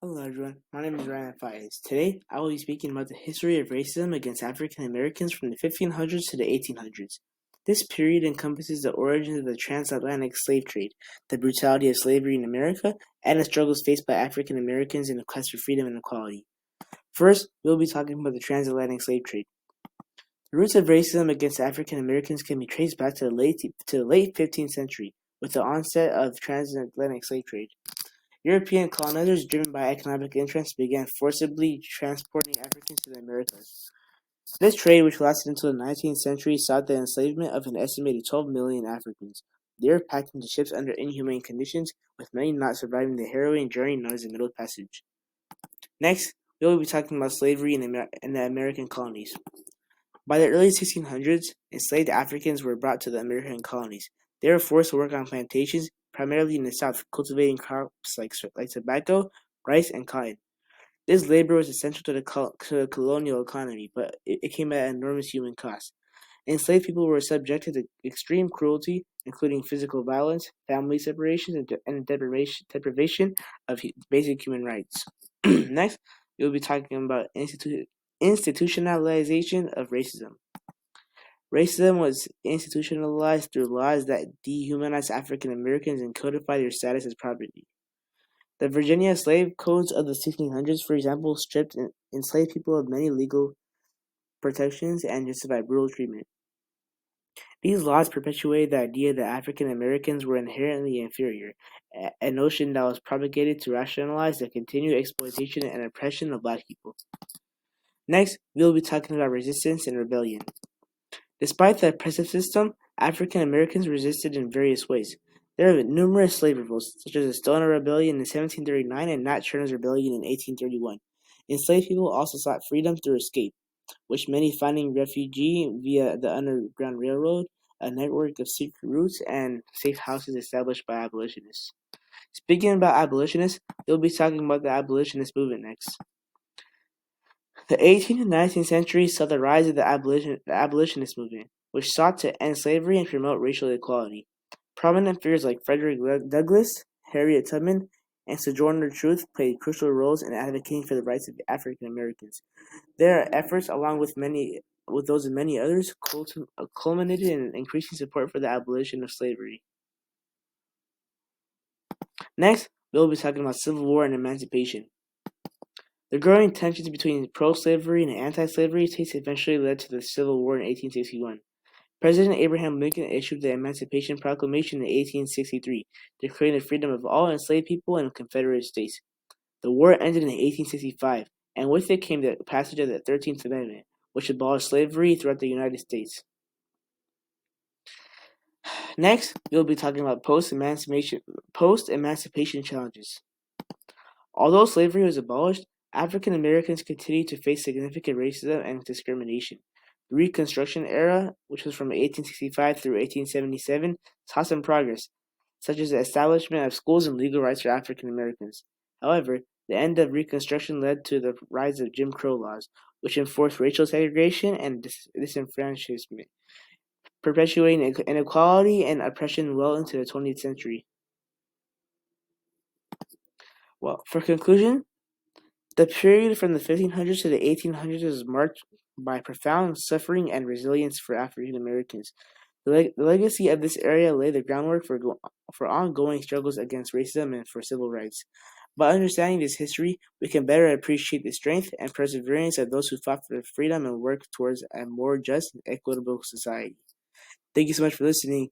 Hello everyone, my name is Rayan Faiz. Today, I will be speaking about the history of racism against African Americans from the 1500s to the 1800s. This period encompasses the origins of the transatlantic slave trade, the brutality of slavery in America, and the struggles faced by African Americans in the quest for freedom and equality. First, we will be talking about the transatlantic slave trade. The roots of racism against African Americans can be traced back to the late 15th century, with the onset of transatlantic slave trade. European colonizers, driven by economic interests, began forcibly transporting Africans to the Americas. This trade, which lasted until the 19th century, saw the enslavement of an estimated 12 million Africans. They were packed into ships under inhumane conditions, with many not surviving the harrowing journey known as the Middle Passage. Next, we will be talking about slavery in the American colonies. By the early 1600s, enslaved Africans were brought to the American colonies. They were forced to work on plantations, primarily in the South, cultivating crops like tobacco, rice, and cotton. This labor was essential to the colonial economy, but it came at an enormous human cost. Enslaved people were subjected to extreme cruelty, including physical violence, family separations, and deprivation of basic human rights. Next, we will be talking about institutionalization of racism. Racism was institutionalized through laws that dehumanized African Americans and codified their status as property. The Virginia slave codes of the 1600s, for example, stripped enslaved people of many legal protections and justified brutal treatment. These laws perpetuated the idea that African Americans were inherently inferior, a notion that was propagated to rationalize the continued exploitation and oppression of black people. Next, we will be talking about resistance and rebellion. Despite the oppressive system, African Americans resisted in various ways. There have been numerous slave revolts, such as the Stoner Rebellion in 1739 and Nat Turner's Rebellion in 1831. Enslaved people also sought freedom through escape, which many finding refuge via the Underground Railroad, a network of secret routes and safe houses established by abolitionists. Speaking about abolitionists, we'll be talking about the abolitionist movement next. The 18th and 19th centuries saw the rise of the abolitionist movement, which sought to end slavery and promote racial equality. Prominent figures like Frederick Douglass, Harriet Tubman, and Sojourner Truth played crucial roles in advocating for the rights of African Americans. Their efforts, along with those of many others, culminated in increasing support for the abolition of slavery. Next, we'll be talking about Civil War and emancipation. The growing tensions between pro-slavery and anti-slavery states eventually led to the Civil War in 1861. President Abraham Lincoln issued the Emancipation Proclamation in 1863, declaring the freedom of all enslaved people in Confederate states. The war ended in 1865, and with it came the passage of the 13th Amendment, which abolished slavery throughout the United States. Next, we'll be talking about post-emancipation challenges. Although slavery was abolished, African Americans continued to face significant racism and discrimination. The Reconstruction era, which was from 1865 through 1877, saw some progress, such as the establishment of schools and legal rights for African Americans. However, the end of Reconstruction led to the rise of Jim Crow laws, which enforced racial segregation and disenfranchisement, perpetuating inequality and oppression well into the 20th century. Well, for conclusion, the period from the 1500s to the 1800s was marked by profound suffering and resilience for African Americans. The legacy of this era laid the groundwork for ongoing struggles against racism and for civil rights. By understanding this history, we can better appreciate the strength and perseverance of those who fought for freedom and worked towards a more just and equitable society. Thank you so much for listening.